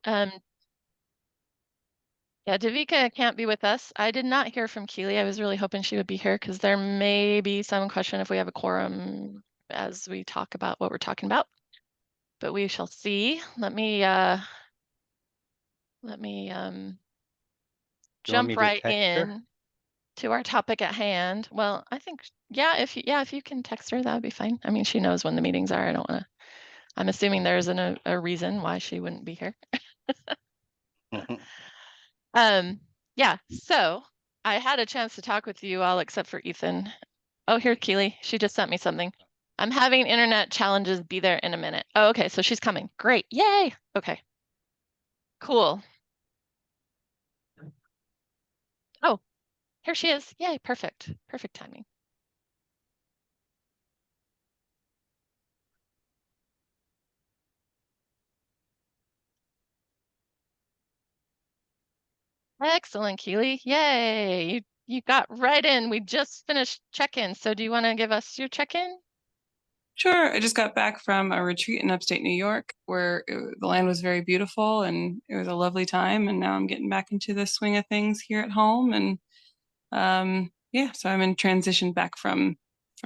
Yeah, Davika can't be with us. I did not hear from Keely. I was really hoping she would be here because there may be some question if we have a quorum as we talk about what we're talking about. But we shall see. Let me jump right in to our topic at hand. Well, I think, yeah, if you can text her, that would be fine. I mean, she knows when the meetings are. I don't want to, I'm assuming there isn't a reason why she wouldn't be here. Yeah, so I had a chance to talk with you all except for Ethan. Oh, here, Keely, she just sent me something. I'm having internet challenges, be there in a minute. Oh, okay, so she's coming. Great, yay. Okay, cool. Oh, here she is. Yay, perfect, perfect timing. Excellent, Keely. Yay. You got right in. We just finished check-in. So do you want to give us your check-in? Sure. I just got back from a retreat in upstate New York where the land was very beautiful and it was a lovely time. And now I'm getting back into the swing of things here at home. And yeah, so I'm in transition back from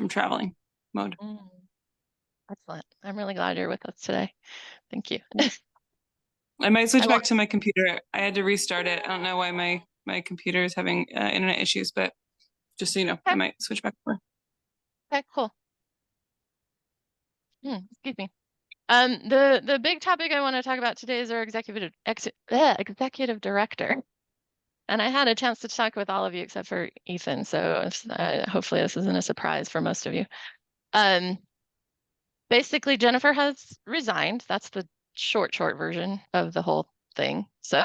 traveling mode. Excellent. I'm really glad you're with us today. Thank you. I might switch back to my computer. I had to restart it. I don't know why my computer is having internet issues, but just so you know, I might switch back over. Okay, cool. Excuse me. The big topic I want to talk about today is our executive director. And I had a chance to talk with all of you except for Ethan, so hopefully this isn't a surprise for most of you. Basically, Jennifer has resigned. That's the short version of the whole thing. So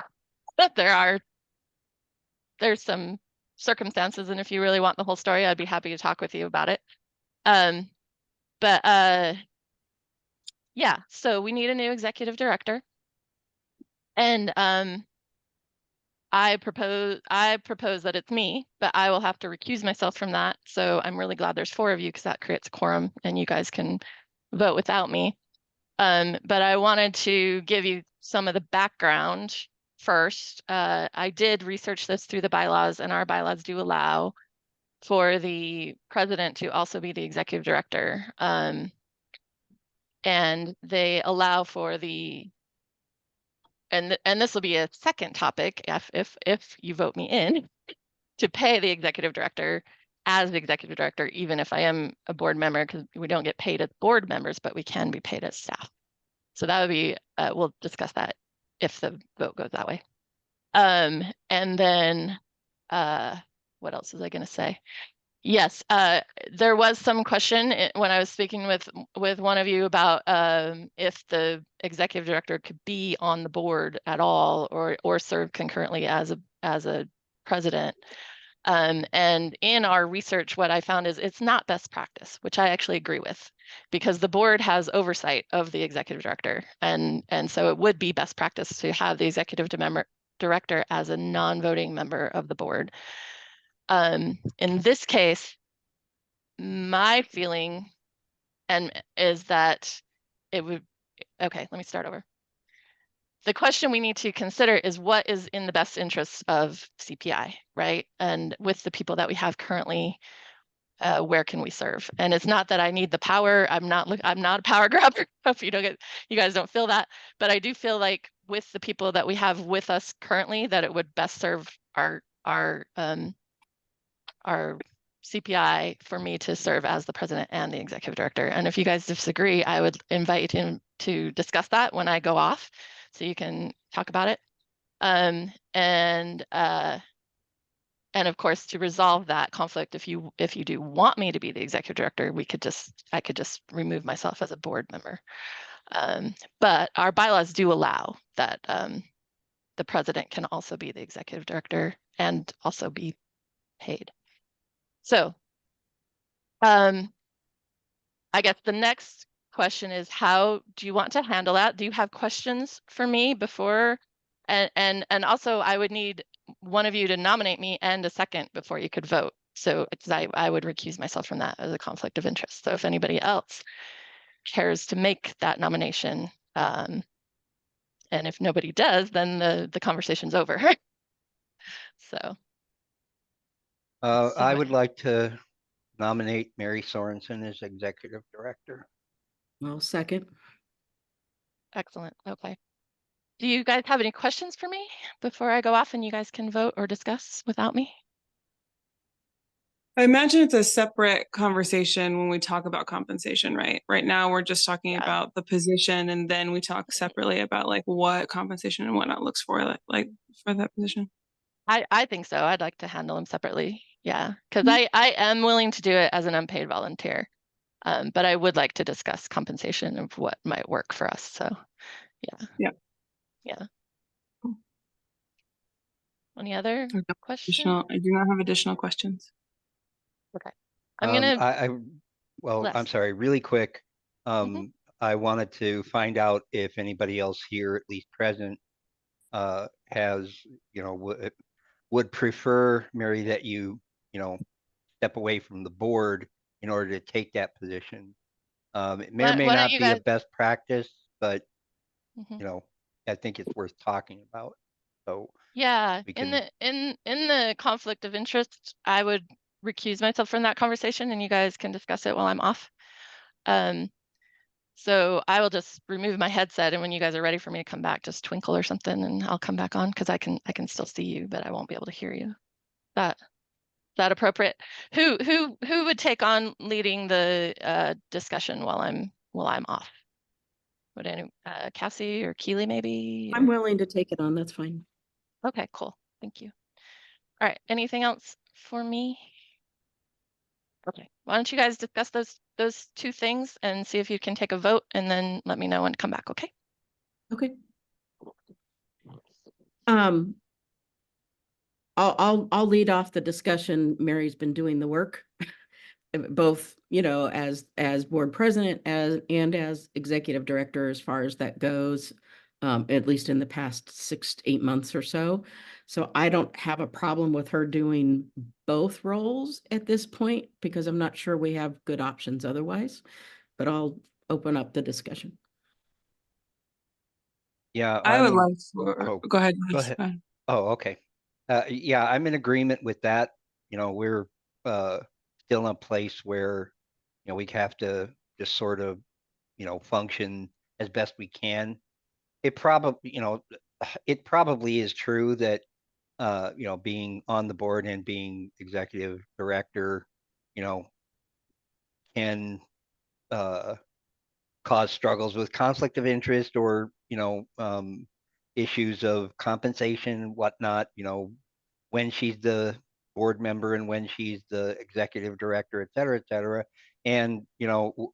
there's some circumstances, and if you really want the whole story, I'd be happy to talk with you about it. Yeah, so we need a new executive director. And I propose that it's me, but I will have to recuse myself from that. So I'm really glad there's 4 of you because that creates a quorum and you guys can vote without me. But I wanted to give you some of the background first. I did research this through the bylaws, and our bylaws do allow for the president to also be the executive director. And they allow for the and this will be a second topic if you vote me in, to pay the executive director as the executive director, even if I am a board member, because we don't get paid as board members, but we can be paid as staff. So that would be, we'll discuss that if the vote goes that way. And then, what else was I going to say? Yes, there was some question when I was speaking with one of you about if the executive director could be on the board at all or serve concurrently as a president. And in our research, what I found is it's not best practice, which I actually agree with, because the board has oversight of the executive director, and so it would be best practice to have the executive director as a non-voting member of the board. In this case, my feeling is that it would, okay, let me start over. The question we need to consider is what is in the best interest of CPI, right? And with the people that we have currently, where can we serve? And it's not that I need the power. I'm not a power grabber. Hope you guys don't feel that, but I do feel like with the people that we have with us currently, that it would best serve our CPI for me to serve as the president and the executive director. And if you guys disagree, I would invite him to discuss that when I go off, so you can talk about it. And of course, to resolve that conflict, if you do want me to be the executive director, I could just remove myself as a board member. But our bylaws do allow that the president can also be the executive director and also be paid. So I guess the next question is, how do you want to handle that? Do you have questions for me before? And also, I would need one of you to nominate me and a second before you could vote. So I would recuse myself from that as a conflict of interest. So if anybody else cares to make that nomination, And if nobody does, then the conversation's over. So. I would like to nominate Mary Sorensen as executive director. Well, second. Excellent. Okay. Do you guys have any questions for me before I go off and you guys can vote or discuss without me? I imagine it's a separate conversation when we talk about compensation, right? Right now, we're just talking Yeah. about the position, and then we talk separately about like what compensation and whatnot looks for, like for that position. I think so. I'd like to handle them separately. Yeah, because I am willing to do it as an unpaid volunteer. But I would like to discuss compensation of what might work for us. So yeah. Yeah. Yeah. Cool. Any other questions? I do not have additional questions. Okay. I'm gonna well, I'm sorry, really quick. I wanted to find out if anybody else here, at least present, has, would prefer, Mary, that you step away from the board in order to take that position. It may or may not be a best practice, but I think it's worth talking about. So yeah, in the conflict of interest, I would recuse myself from that conversation, and you guys can discuss it while I'm off. So I will just remove my headset, and when you guys are ready for me to come back, just twinkle or something, and I'll come back on because I can still see you, but I won't be able to hear you. Is that appropriate? Who would take on leading the discussion while I'm off? Would any Cassie or Keely maybe? I'm willing to take it on. That's fine. Okay, cool. Thank you. All right. Anything else for me? Okay. Why don't you guys discuss those two things and see if you can take a vote, and then let me know when to come back. Okay. Okay. I'll lead off the discussion. Mary's been doing the work, both, as board president and as executive director, as far as that goes, at least in the past 6 to 8 months or so. So I don't have a problem with her doing both roles at this point, because I'm not sure we have good options otherwise, but I'll open up the discussion. Yeah, I would like for, go ahead. Go ahead. Oh, okay. Yeah, I'm in agreement with that. We're still in a place where, we have to just sort of, function as best we can. It probably is true that, being on the board and being executive director, can cause struggles with conflict of interest or, issues of compensation and whatnot, when she's the board member and when she's the executive director, et cetera, et cetera. And,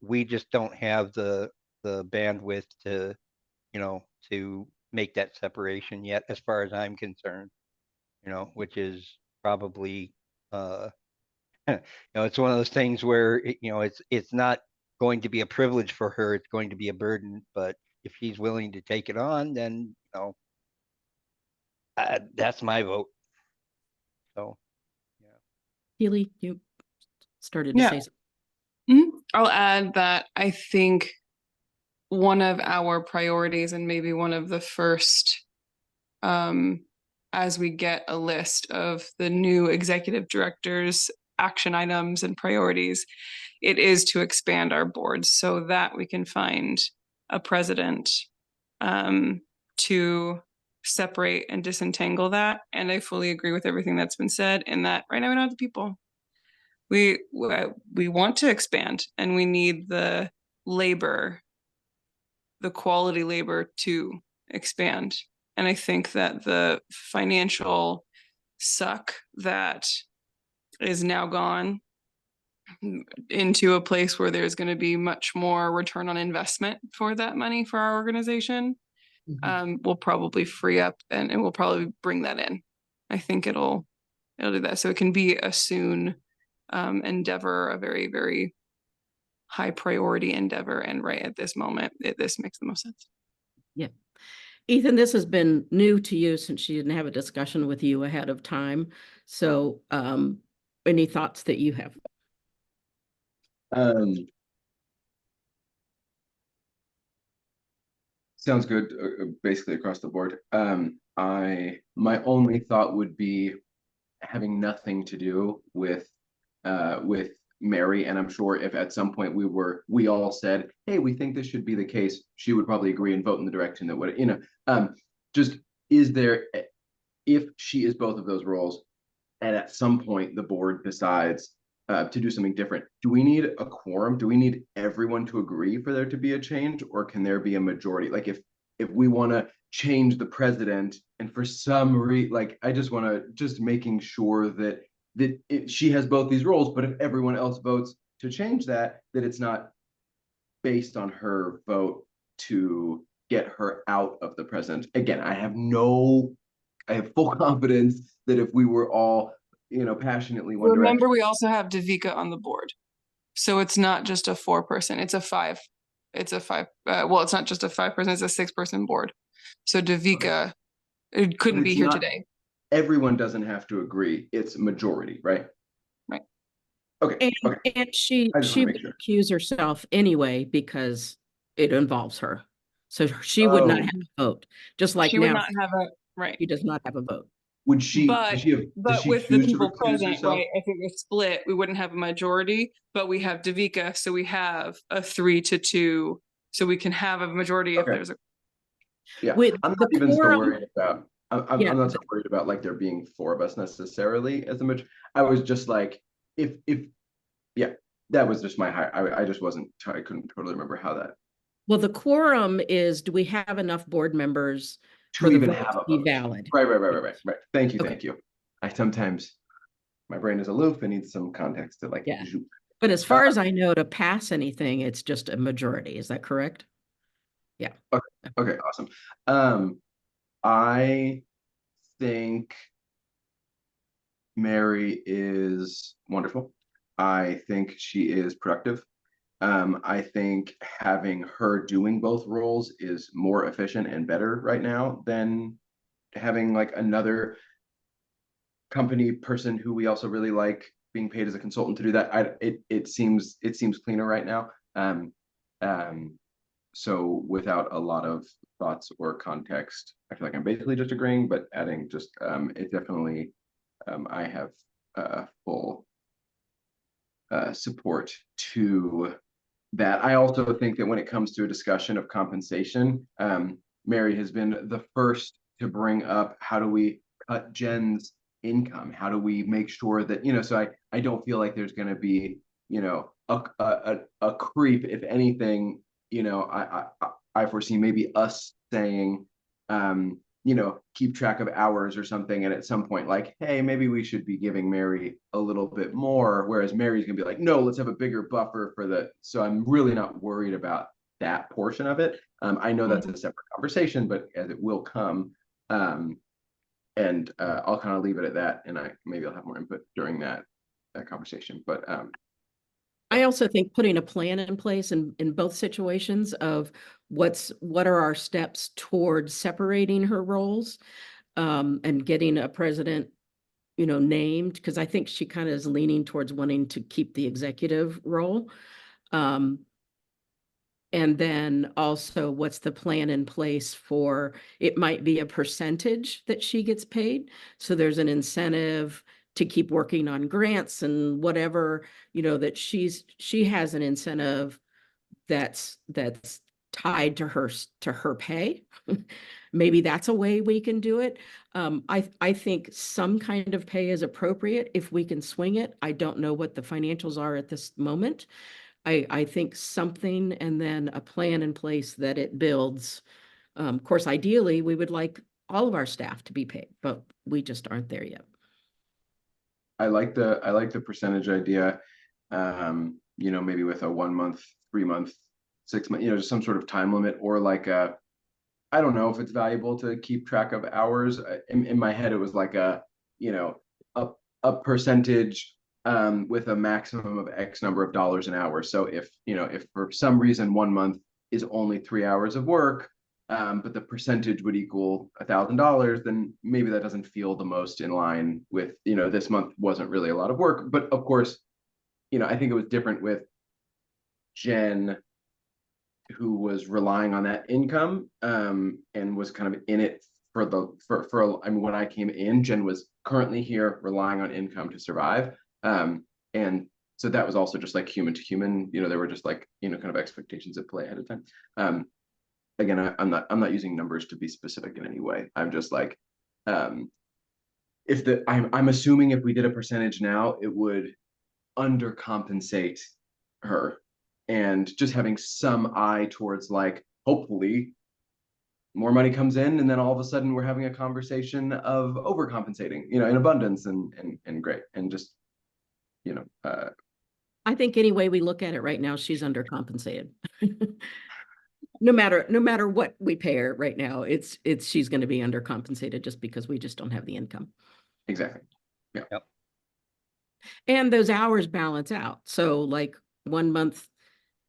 we just don't have the bandwidth to, to make that separation yet, as far as I'm concerned, which is probably, it's one of those things where, it's not going to be a privilege for her. It's going to be a burden, but if she's willing to take it on, then, that's my vote. So, yeah. Keely, you started to say something. I'll add that I think one of our priorities, and maybe one of the first, as we get a list of the new executive directors' action items and priorities, it is to expand our boards so that we can find a president to separate and disentangle that. And I fully agree with everything that's been said, in that right now we don't have the people. We want to expand, and we need the labor, the quality labor, to expand. And I think that the financial suck that is now gone into a place where there's going to be much more return on investment for that money for our organization, will probably free up, and it will probably bring that in. I think it'll do that. So it can be a soon endeavor, a very, very high priority endeavor. And right at this moment, this makes the most sense. Yeah. Ethan, this has been new to you since you didn't have a discussion with you ahead of time. So any thoughts that you have? Sounds good, basically across the board. My only thought would be having nothing to do with Mary, and I'm sure if at some point we all said, hey, we think this should be the case, she would probably agree and vote in the direction that would, just is there, if she is both of those roles, and at some point the board decides to do something different, do we need a quorum? Do we need everyone to agree for there to be a change, or can there be a majority? Like if we want to change the president, and for some reason, like I just want to just making sure that she has both these roles, but if everyone else votes to change that, that it's not based on her vote to get her out of the president. Again, I have full confidence that if we were all, passionately one Remember, direction. we also have Davika on the board. So it's not just a 4-person, it's a 5. It's a 5. Well, it's not just a 5-person, it's a 6-person board. So Davika it couldn't be here today. Everyone doesn't have to agree. It's majority, right? Right. Okay. And she would accuse herself anyway because it involves her. So she would not have a vote, just like she now. Would not have a right. She does not have a vote. Would she? But with the people present, right? If it was split, we wouldn't have a majority. But we have Davika, so we have a 3-2. So we can have a majority if there's a. Yeah, I'm not even so worried about. I'm not so worried about like there being 4 of us necessarily as much. I was just like, if that was just my high. I just wasn't. I couldn't totally remember how that. Well, the quorum is, do we have enough board members to even have a be valid? Right. Thank you. I sometimes, my brain is aloof and needs some context to like. Yeah. But as far as I know, to pass anything, it's just a majority. Is that correct? Yeah. Okay. Awesome. I think Mary is wonderful. I think she is productive. I think having her doing both roles is more efficient and better right now than having like another company person who we also really like being paid as a consultant to do that. It seems cleaner right now. So without a lot of thoughts or context, I feel like I'm basically just agreeing, but adding just it definitely I have full support to that. I also think that when it comes to a discussion of compensation, Mary has been the first to bring up how do we cut Jen's income? How do we make sure that, so I don't feel like there's going to be, a creep. If anything, I foresee maybe us saying, keep track of hours or something. And at some point, like, hey, maybe we should be giving Mary a little bit more. Whereas Mary's gonna be like, no, let's have a bigger buffer for the. So I'm really not worried about that portion of it. I know that's a separate conversation, but as it will come, and I'll kind of leave it at that. And maybe I'll have more input during that conversation. But I also think putting a plan in place in both situations of what are our steps towards separating her roles, and getting a president, named, because I think she kind of is leaning towards wanting to keep the executive role. And then also what's the plan in place for, it might be a percentage that she gets paid. So there's an incentive to keep working on grants and whatever, that she has an incentive that's tied to her pay. Maybe that's a way we can do it. I think some kind of pay is appropriate if we can swing it. I don't know what the financials are at this moment. I think something, and then a plan in place that it builds. Of course, ideally, we would like all of our staff to be paid, but we just aren't there yet. I like the percentage idea. Maybe with a 1 month, 3 month, 6 month, just some sort of time limit, or like I don't know if it's valuable to keep track of hours. In my head, it was like a percentage with a maximum of X number of dollars an hour. So if for some reason 1 month is only 3 hours of work, but the percentage would equal $1,000, then maybe that doesn't feel the most in line with, this month wasn't really a lot of work. But of course, I think it was different with Jen who was relying on that income, and was kind of in it I mean, when I came in, Jen was currently here relying on income to survive. And so that was also just like human to human, there were just like, kind of expectations at play ahead of time. Again, I'm not using numbers to be specific in any way. I'm just like, I'm assuming if we did a percentage now, it would undercompensate her, and just having some eye towards like, hopefully more money comes in, and then all of a sudden we're having a conversation of overcompensating, in abundance, and great, and just, I think any way we look at it right now, she's undercompensated. No matter what we pay her right now, she's going to be undercompensated just because we just don't have the income. exactly. Yeah. Yep. And those hours balance out. So like 1 month,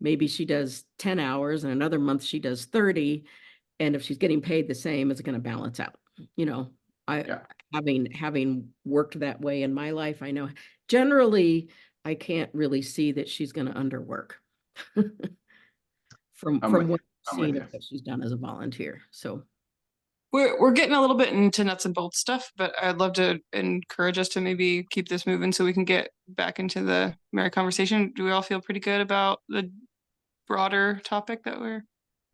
maybe she does 10 hours, and another month she does 30. And if she's getting paid the same, it's going to balance out. Yeah. Having worked that way in my life, I know generally I can't really see that she's going to underwork from I'm with what you. I've I'm with seen you. of what she's done as a volunteer. So We're getting a little bit into nuts and bolts stuff, but I'd love to encourage us to maybe keep this moving so we can get back into the Mary conversation. Do we all feel pretty good about the broader topic that we're?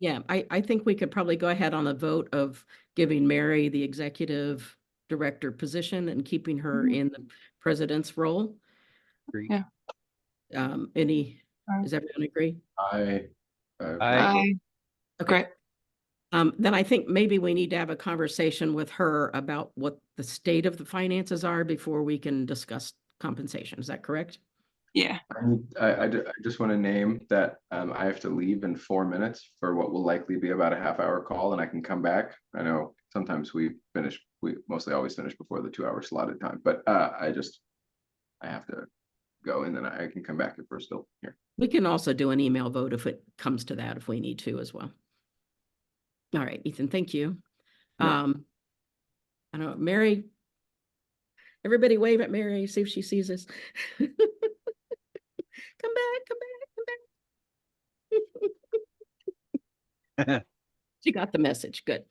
yeah, I think we could probably go ahead on a vote of giving Mary the executive director position and keeping her Mhm. in the president's role. Agreed. Yeah. Does everyone agree? I I Okay. Great. Then I think maybe we need to have a conversation with her about what the state of the finances are before we can discuss compensation. Is that correct? Yeah. I just want to name that I have to leave in 4 minutes for what will likely be about a half-hour call, and I can come back. I know sometimes we mostly always finish before the 2-hour slotted time, but I have to go, and then I can come back if we're still here. We can also do an email vote if it comes to that, if we need to as well. All right, Ethan, thank you. Yeah. I don't know, Mary, everybody wave at Mary, see if she sees us. Come back, come back, come back. She got the message, good.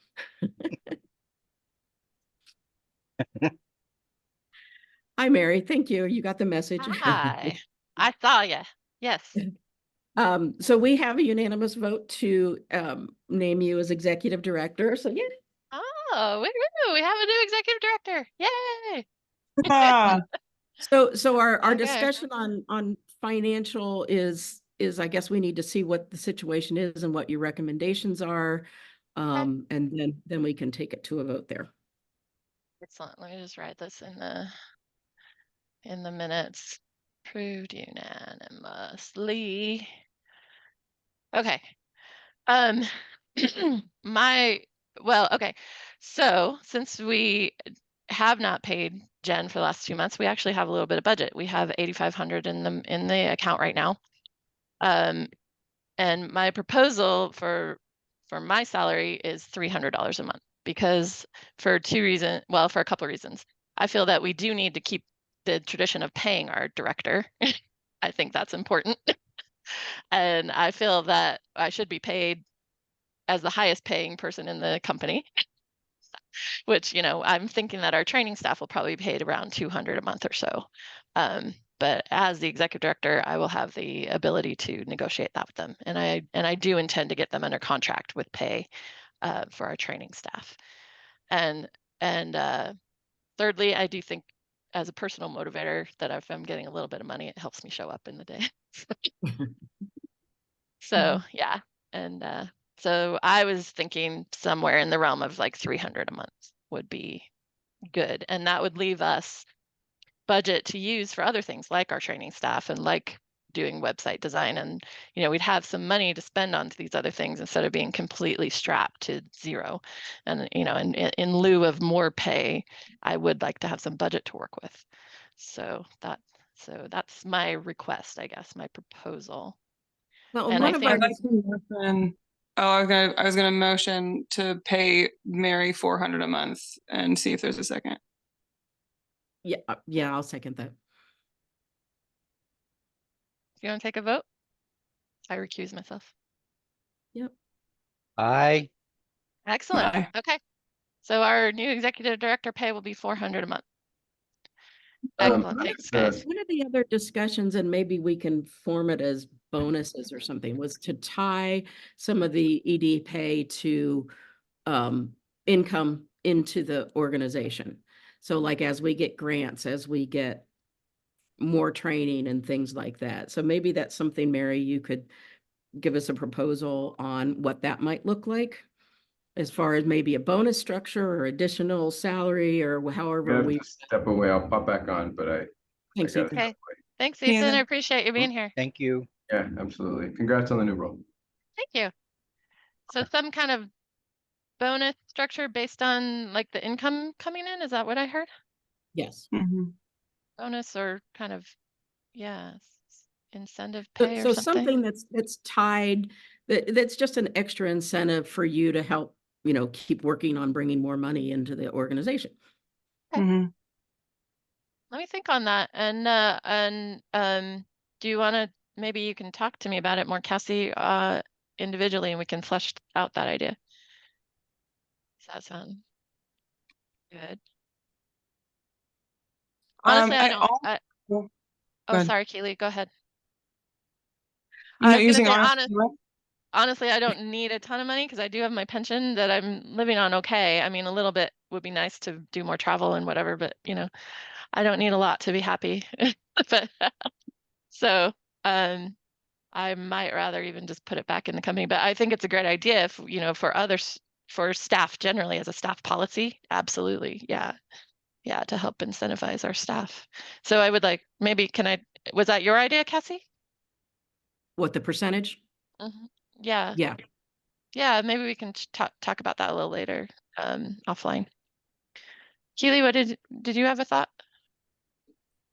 Hi, Mary, thank you. You got the message. Hi, I saw you. Yes. So we have a unanimous vote to name you as executive director. So yeah. Oh, we have a new executive director. Yay. So our Okay. discussion on financial is I guess we need to see what the situation is and what your recommendations are. And then we can take it to a vote there. Excellent. Let me just write this in the minutes. Approved unanimously. Okay. Okay. So since we have not paid Jen for the last 2 months, we actually have a little bit of budget. We have 8,500 in the account right now. And my proposal for my salary is $300 a month, because for a couple of reasons. I feel that we do need to keep the tradition of paying our director. I think that's important. And I feel that I should be paid as the highest paying person in the company, which, I'm thinking that our training staff will probably be paid around $200 a month or so. But as the executive director, I will have the ability to negotiate that with them. And I do intend to get them under contract with pay for our training staff. And thirdly, I do think as a personal motivator that if I'm getting a little bit of money, it helps me show up in the day. So yeah. And so I was thinking somewhere in the realm of like $300 a month would be good. And that would leave us budget to use for other things like our training staff and like doing website design. And, we'd have some money to spend on these other things instead of being completely strapped to zero. And, in lieu of more pay, I would like to have some budget to work with. So that's my request, I guess, my proposal. Well, And one I of our think I was gonna motion to pay Mary $400 a month and see if there's a second. yeah, I'll second that. you want to take a vote? I recuse myself. Yep. Aye. Excellent. Aye. Okay. So our new executive director pay will be $400 a month. Excellent. Thanks, guys. One of the other discussions, and maybe we can form it as bonuses or something, was to tie some of the ED pay to income into the organization. So like as we get grants, as we get more training and things like that. So maybe that's something, Mary, you could give us a proposal on what that might look like, as far as maybe a bonus structure or additional salary or I however have we. to step away. I'll pop back on, but I Thanks, gotta Ethan. step Okay. away. Thanks, Yeah, Ethan. I then- appreciate you being here. Thank you. Yeah, absolutely. Congrats on the new role. Thank you. So some kind of bonus structure based on like the income coming in, is that what I heard? Yes. Mhm. Bonus or kind of, yeah, incentive So, pay or so something? something that's tied, that's just an extra incentive for you to help, keep working on bringing more money into the organization. Okay. Mhm. Let me think on that. And do you want to, maybe you can talk to me about it more, Cassie, individually, and we can flesh out that idea. Does that sound good? Honestly, I don't. Go Oh, ahead. sorry, Keely, go ahead. You're I not was gonna using say, honest. honestly, I don't need a ton of money because I do have my pension that I'm living on okay. I mean, a little bit would be nice to do more travel and whatever, but I don't need a lot to be happy. But so I might rather even just put it back in the company. But I think it's a great idea if, for others, for staff generally as a staff policy. Absolutely. Yeah. Yeah. To help incentivize our staff. So I would like, maybe was that your idea, Cassie? What, the percentage? Yeah. Yeah. Yeah. Maybe we can talk about that a little later, offline. Keely, what did you have a thought?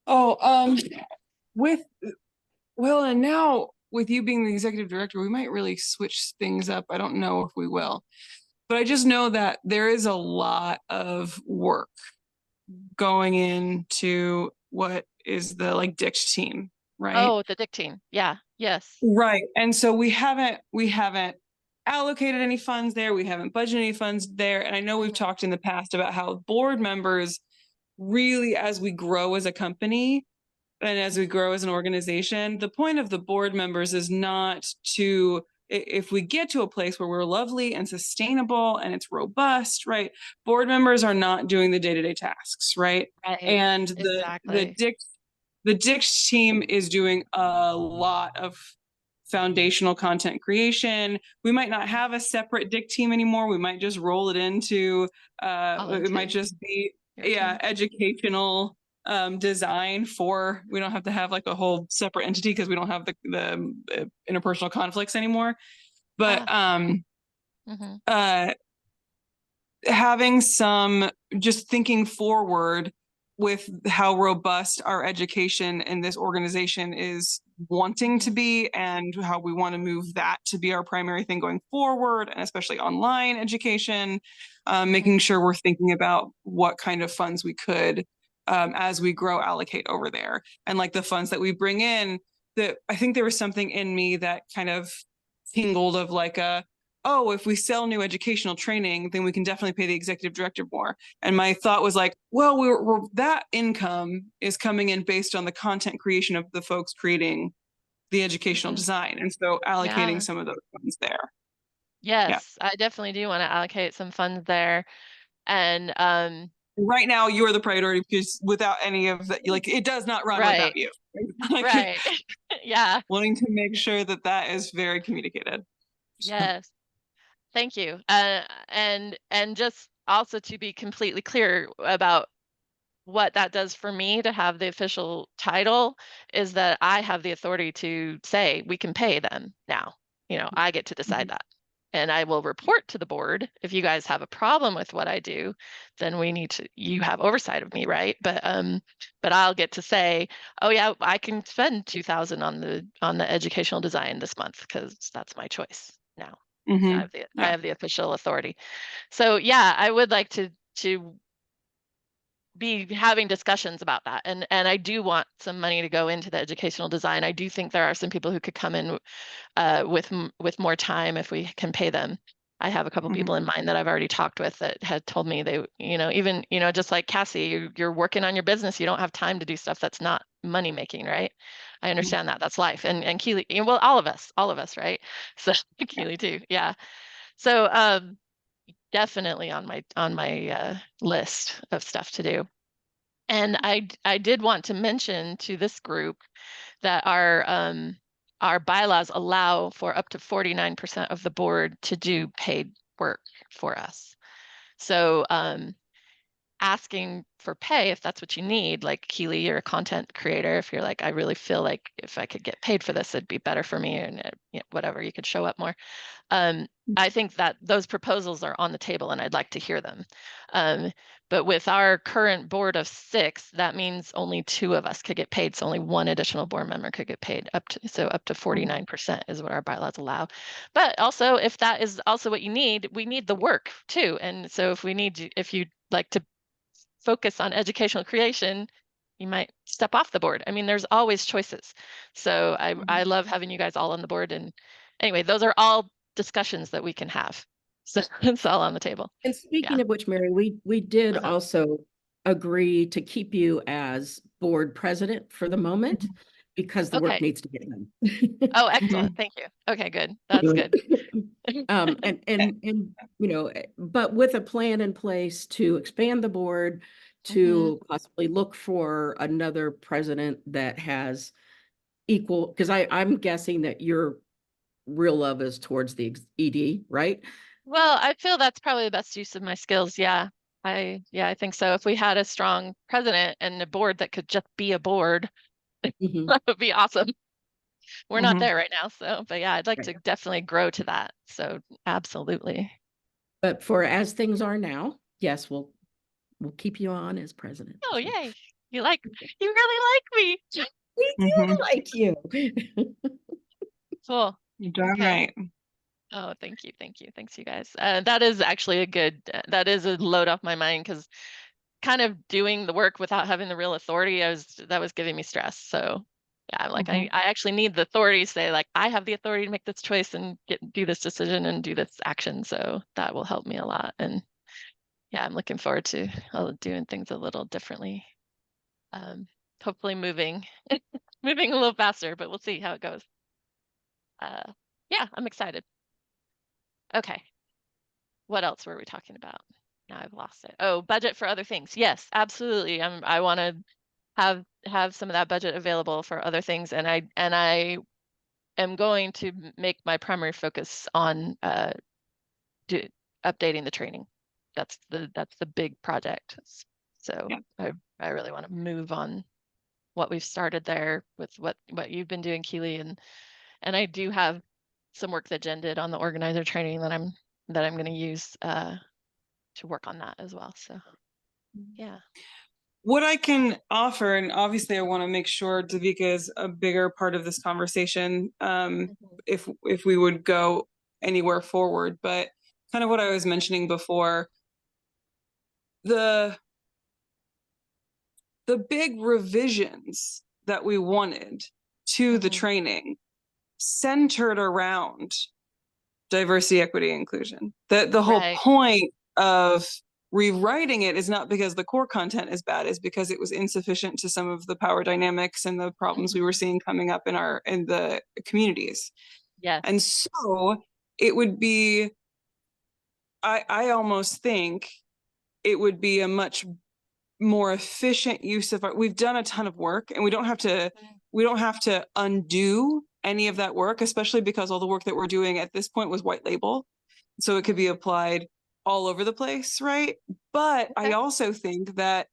Oh, with and now with you being the executive director, we might really switch things up. I don't know if we will, but I just know that there is a lot of work going into what is the DICT team, right? Oh, the DIC team. Yeah. Yes. Right. And so we haven't allocated any funds there. We haven't budgeted any funds there. And I know we've talked in the past about how board members really, as we grow as a company and as we grow as an organization, the point of the board members is not to, if we get to a place where we're lovely and sustainable and it's robust, right? Board members are not doing the day-to-day tasks, right? Right. And Exactly. the DICT team is doing a lot of foundational content creation. We might not have a separate DICT team anymore. We might just roll it into, it might just be, educational design for, we don't have to have a whole separate entity because we don't have the interpersonal conflicts anymore. But having some, just thinking forward with how robust our education in this organization is wanting to be and how we want to move that to be our primary thing going forward, and especially online education, making sure we're thinking about what kind of funds we could, as we grow, allocate over there. And the funds that we bring in, that I think there was something in me that kind of tingled of oh, if we sell new educational training, then we can definitely pay the executive director more. And my thought was well, we're that income is coming in based on the content creation of the folks creating the educational design. And so allocating some of those funds there. Yes, I definitely do want to allocate some funds there. And right now you're the priority because without any of that, it does not run without you. Right. Yeah. Wanting to make sure that is very communicated. Yes. Thank you. And just also to be completely clear about what that does for me to have the official title is that I have the authority to say we can pay them now. I get to decide that. And I will report to the board. If you guys have a problem with what I do, then you have oversight of me, right? But I'll get to say, oh yeah, I can spend $2,000 on the educational design this month because that's my choice now. I have the official authority. So yeah, I would like to be having discussions about that. And I do want some money to go into the educational design. I do think there are some people who could come in with more time if we can pay them. I have a couple people in mind that I've already talked with that had told me they, even, just like Cassie, you're working on your business. You don't have time to do stuff that's not money making, right? I understand that. That's life. And Keely, well, all of us, right? So Keely too. Yeah. So definitely on my list of stuff to do. And I did want to mention to this group that our bylaws allow for up to 49% of the board to do paid work for us. So asking for pay, if that's what you need, like Keely, you're a content creator. If you're like, I really feel like if I could get paid for this, it'd be better for me, and whatever, you could show up more. I think that those proposals are on the table and I'd like to hear them. But with our current board of 6, that means only 2 of us could get paid. So only 1 additional board member could get paid up to 49% is what our bylaws allow. But also, if that is also what you need, we need the work too. And so if you'd like to focus on educational creation, you might step off the board. I mean, there's always choices. So I love having you guys all on the board. And anyway, those are all discussions that we can have. So it's all on the table. And speaking of which, Mary, we did also agree to keep you as board president for the moment because the work needs to get done. Oh, excellent. Thank you. Okay, good. That's good. And but with a plan in place to expand the board, to possibly look for another president that has equal, because I'm guessing that your real love is towards the ED, right? Well, I feel that's probably the best use of my skills. Yeah. I think so. If we had a strong president and a board that could just be a board, that would be awesome. We're not there right now. So, but yeah, I'd like to definitely grow to that. So absolutely. But for as things are now, yes, we'll keep you on as president. Oh, yay. You really like me. We do like you. Cool. You're darn right. Oh, thank you. Thanks, you guys. That is actually that is a load off my mind, because kind of doing the work without having the real authority, that was giving me stress. So yeah, I'm like, I actually need the authority to say, like, I have the authority to make this choice and do this decision and do this action. So that will help me a lot. And yeah, I'm looking forward to doing things a little differently. Hopefully moving a little faster, but we'll see how it goes. Yeah, I'm excited. Okay. What else were we talking about? Now I've lost it. Oh, budget for other things. Yes, absolutely. I want to have some of that budget available for other things, and I am going to make my primary focus on updating the training. That's the big project. So yeah. I really want to move on what we've started there with what you've been doing, Keely, and I do have some work that Jen did on the organizer training that I'm going to use to work on that as well. So yeah. What I can offer, and obviously I want to make sure Davika is a bigger part of this conversation if we would go anywhere forward, but kind of what I was mentioning before, the big revisions that we wanted to the training centered around diversity, equity, inclusion. The whole point of rewriting it is not because the core content is bad, is because it was insufficient to some of the power dynamics and the problems we were seeing coming up in the communities. Yes. And so it would be, I almost think it would be a much more efficient use of we've done a ton of work, and we don't have to undo any of that work, especially because all the work that we're doing at this point was white label. So it could be applied all over the place, right? But I also think that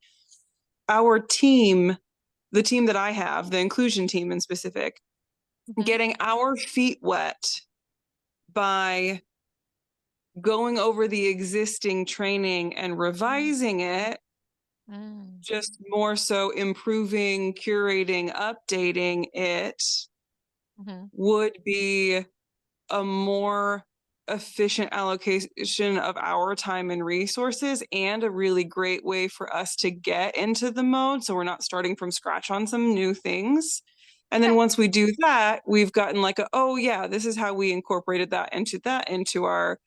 our team, the team that I have, the inclusion team in specific, getting our feet wet by going over the existing training and revising it, just more so improving, curating, updating it, would be a more efficient allocation of our time and resources, and a really great way for us to get into the mode. So we're not starting from scratch on some new things. And then once we do that, we've gotten like oh yeah, this is how we incorporated that into our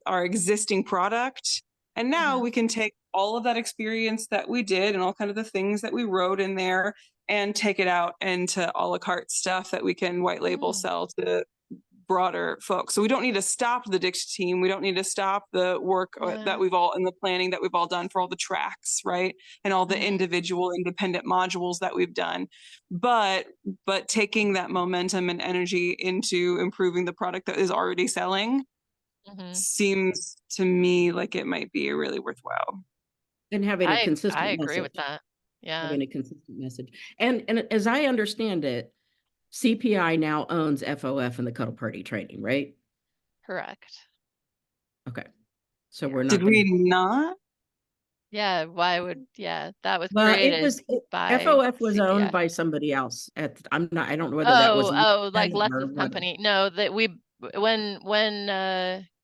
existing product. And now we can take all of that experience that we did and all kind of the things that we wrote in there and take it out into a la carte stuff that we can white label sell to broader folks. So we don't need to stop the Dict team. We don't need to stop the work that we've all in the planning that we've all done for all the tracks, right? And all the individual independent modules that we've done. But taking that momentum and energy into improving the product that is already selling seems to me like it might be really worthwhile. And having a consistent I agree message. with that. Yeah. Having a consistent message. And as I understand it, CPI now owns FOF and the Cuddle Party training, right? Correct. Okay. So Yeah. we're not Did we not? Yeah, why would that was Well, created by FOF was owned CPI. by somebody else. I don't know whether that was like Len or Les's what. company. No, that when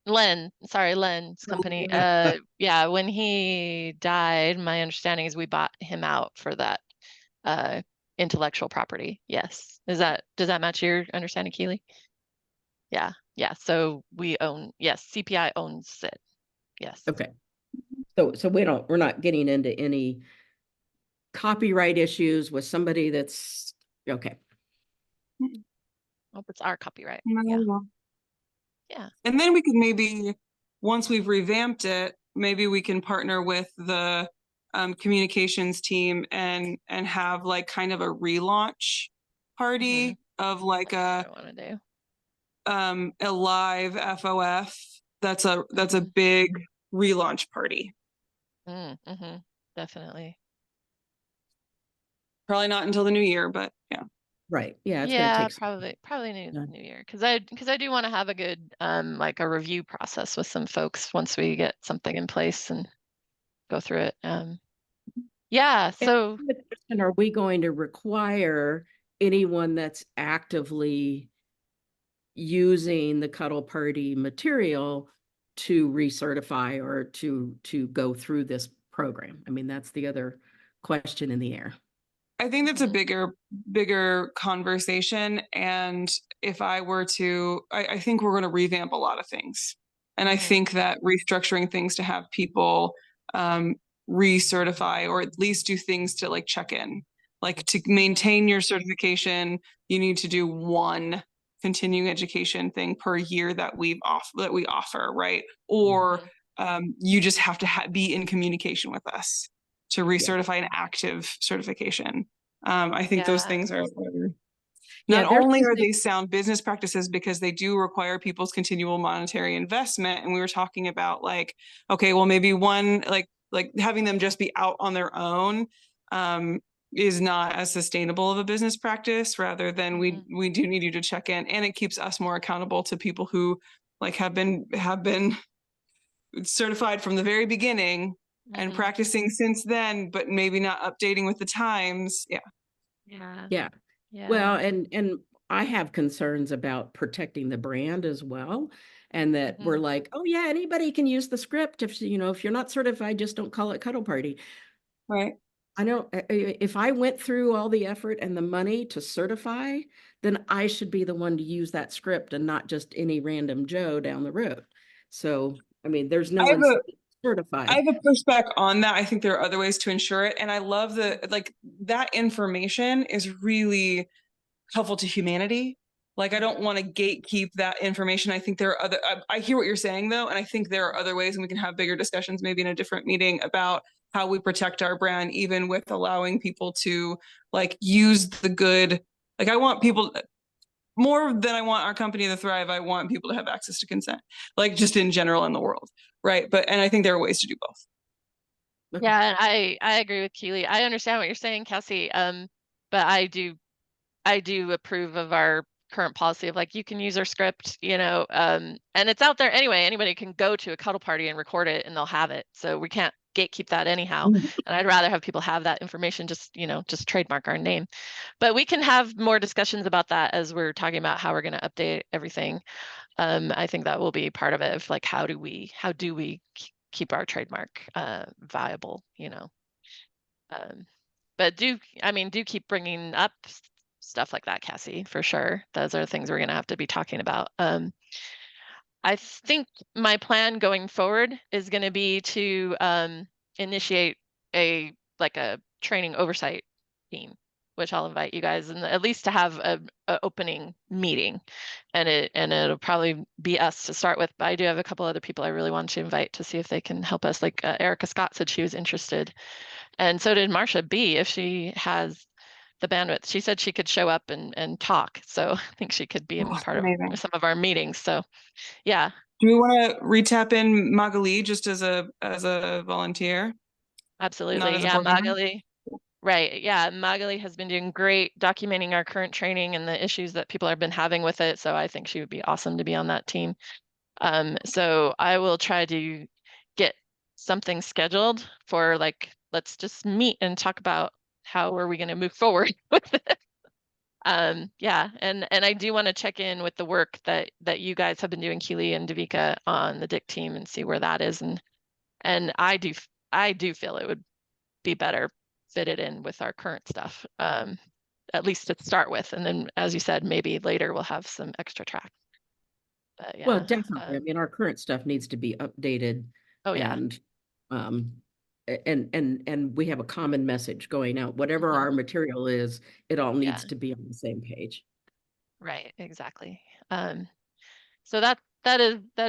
Len's company, yeah, when he died, my understanding is we bought him out for that intellectual property. Yes. Does that match your understanding, Keely? Yeah. Yeah. So CPI owns it. Yes. Okay. So we're not getting into any copyright issues with somebody that's okay. Hope it's our copyright. No. Yeah. And then we could maybe, once we've revamped it, maybe we can partner with the communications team and have like kind of a relaunch party of like I want to do. a live FOF. That's a big relaunch party. Definitely. Probably not until the new year, but yeah. Right. Yeah. It's gonna take probably new year, because I do want to have a good like a review process with some folks once we get something in place and go through it. Yeah. So are we going to require anyone that's actively using the Cuddle Party material to recertify or to go through this program? I mean, that's the other question in the air. I think that's a bigger conversation. And if I were to, I think we're going to revamp a lot of things. And I think that restructuring things to have people recertify, or at least do things to like check in, like to maintain your certification, you need to do one continuing education thing per year that we offer, right? Or you just have to be in communication with us to recertify an active certification. I think those things are not only are they sound business practices because they do require people's continual monetary investment. And we were talking about like, okay, well, maybe one, like having them just be out on their own is not as sustainable of a business practice, rather than we do need you to check in, and it keeps us more accountable to people who like have been certified from the very beginning and practicing since then, but maybe not updating with the times. Yeah. Well, and I have concerns about protecting the brand as well. And that we're like, oh yeah, anybody can use the script. If you're not certified, just don't call it Cuddle Party. Right. I know if I went through all the effort and the money to certify, then I should be the one to use that script and not just any random Joe down the road. So, I mean, there's no one certified. I have a pushback on that. I think there are other ways to ensure it. And I love that information is really helpful to humanity. Like, I don't want to gatekeep that information. I think there are I hear what you're saying though. And I think there are other ways, and we can have bigger discussions, maybe in a different meeting, about how we protect our brand, even with allowing people to like use the good. Like, I want people, more than I want our company to thrive, I want people to have access to consent, like just in general in the world. Right. And I think there are ways to do both. Yeah, and I agree with Keely. I understand what you're saying, Cassie. But I do approve of our current policy of like, you can use our script, and it's out there anyway. Anybody can go to a Cuddle Party and record it and they'll have it. So we can't gatekeep that anyhow. And I'd rather have people have that information, just trademark our name. But we can have more discussions about that as we're talking about how we're going to update everything. I think that will be part of it of like, how do we keep our trademark viable, you know? But do keep bringing up stuff like that, Cassie, for sure. Those are things we're going to have to be talking about. I think my plan going forward is going to be to initiate a training oversight team, which I'll invite you guys and at least to have a opening meeting, and it'll probably be us to start with. But I do have a couple other people I really want to invite to see if they can help us. Like Erica Scott said she was interested, and so did Marsha B. If she has the bandwidth, she said she could show up and talk. So I think she could be a Oh, part amazing. of some of our meetings. So yeah. Do we want to retap in Magali just as a volunteer? Absolutely. Not as a Yeah, board member? Magali. Right. Yeah, Magali has been doing great documenting our current training and the issues that people have been having with it. So I think she would be awesome to be on that team. So I will try to get something scheduled for like, let's just meet and talk about how are we going to move forward with it. Yeah, and I do want to check in with the work that you guys have been doing, Keely and Davika, on the DIC team and see where that is. And I do feel it would be better fitted in with our current stuff, at least to start with. And then, as you said, maybe later we'll have some extra tracks. But yeah. Well, definitely. I mean, our current stuff needs to be updated. Oh yeah. And and we have a common message going out. Whatever our material is, it all needs to be on the same page. Right, exactly. So that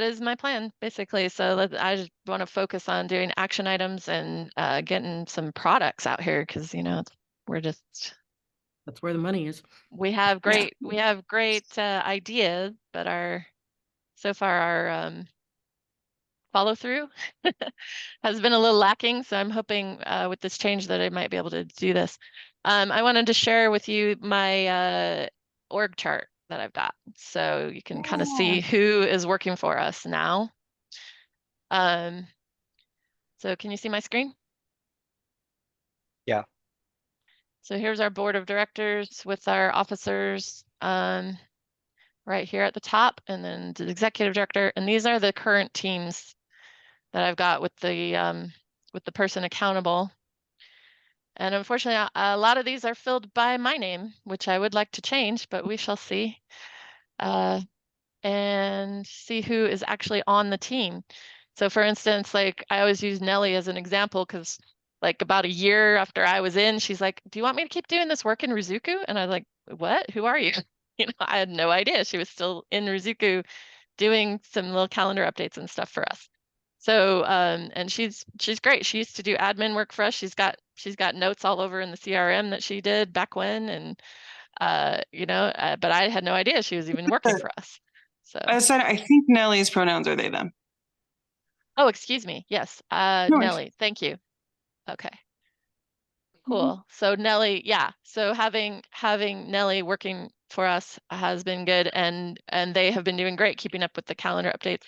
is my plan basically. So I just want to focus on doing action items and getting some products out here, because that's where the money is. We have great ideas, but so far our follow through has been a little lacking. So I'm hoping with this change that I might be able to do this. I wanted to share with you my org chart that I've got, so you can kind of see who is working for us now. So can you see my screen? Yeah. So here's our board of directors with our officers right here at the top, and then the executive director. And these are the current teams that I've got with the person accountable. And unfortunately, a lot of these are filled by my name, which I would like to change, but we shall see. And see who is actually on the team. So for instance, like I always use Nellie as an example, because like about a year after I was in, she's like, do you want me to keep doing this work in Rizuku? And I was like, what? Who are you? You know, I had no idea she was still in Rizuku doing some little calendar updates and stuff for us. So and she's great. She used to do admin work for us. She's got notes all over in the CRM that she did back when, and you know, but I had no idea she was even working for us. So I think Nellie's pronouns are they, them. Oh, excuse me. Yes. Nellie, thank you. Okay. Cool. So Nellie, yeah. So having Nellie working for us has been good, and they have been doing great keeping up with the calendar updates.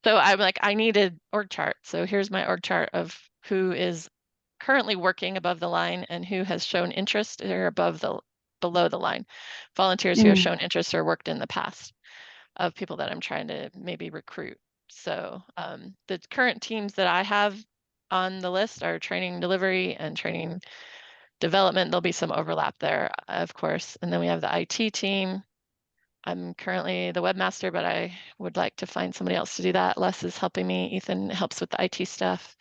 So I'm like, I need an org chart. So here's my org chart of who is currently working above the line and who has shown interest or below the line. Volunteers who have shown interest or worked in the past, of people that I'm trying to maybe recruit. So the current teams that I have on the list are training delivery and training development. There'll be some overlap there, of course. And then we have the IT team. I'm currently the webmaster, but I would like to find somebody else to do that. Les is helping me. Ethan helps with the IT stuff.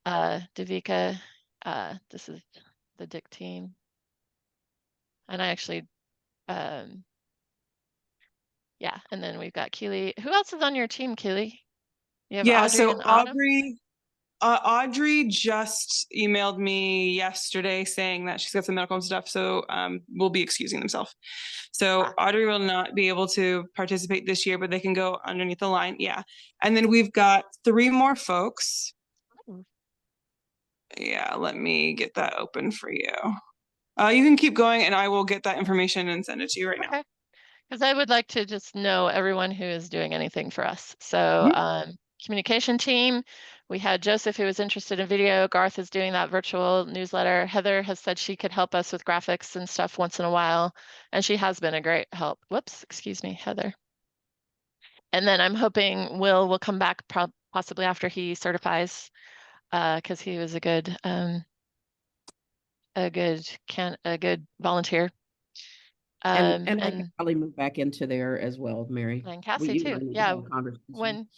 Davika, this is the DIC team. And I actually, yeah, and then we've got Keely. Who else is on your team, Keely? You have Audrey so and Autumn? Audrey just emailed me yesterday saying that she's got some medical stuff, so will be excusing themselves. So Audrey will not be able to participate this year, but they can go underneath the line. Yeah. And then we've got 3 more folks. Yeah, let me get that open for you. You can keep going and I will get that information and send it to you right now. Because I would like to just know everyone who is doing anything for us. So communication team, we had Joseph who was interested in video. Garth is doing that virtual newsletter. Heather has said she could help us with graphics and stuff once in a while. And she has been a great help. Whoops, excuse me, Heather. And then I'm hoping Will will come back possibly after he certifies, because he was a good volunteer. And I And can probably move back into there as well, Mary. Cassie You and I too. need to Yeah, have a conversation.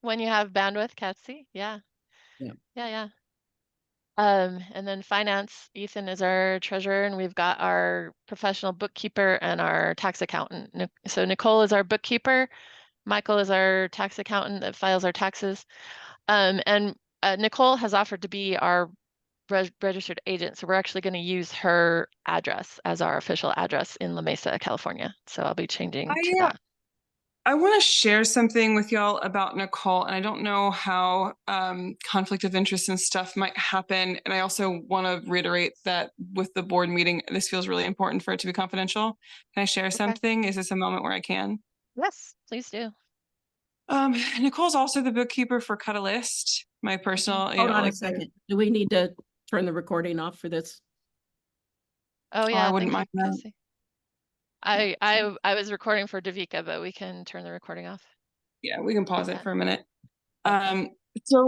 when you have bandwidth, Cassie. Yeah. Yeah. Yeah. And then finance, Ethan is our treasurer, and we've got our professional bookkeeper and our tax accountant. So Nicole is our bookkeeper. Michael is our tax accountant that files our taxes. And Nicole has offered to be our registered agent. So we're actually going to use her address as our official address in La Mesa, California. So I'll be changing to that. I want to share something with y'all about Nicole, and I don't know how conflict of interest and stuff might happen. And I also want to reiterate that with the board meeting, this feels really important for it to be confidential. Can I share something? Is this a moment where I can? Yes, please do. Nicole's also the bookkeeper for Cut a List, my personal. Hold on a second. Do we need to turn the recording off for this? Oh yeah, I wouldn't mind that. Cassie. I was recording for Davika, but we can turn the recording off. Yeah, we can pause it for a minute. Okay. So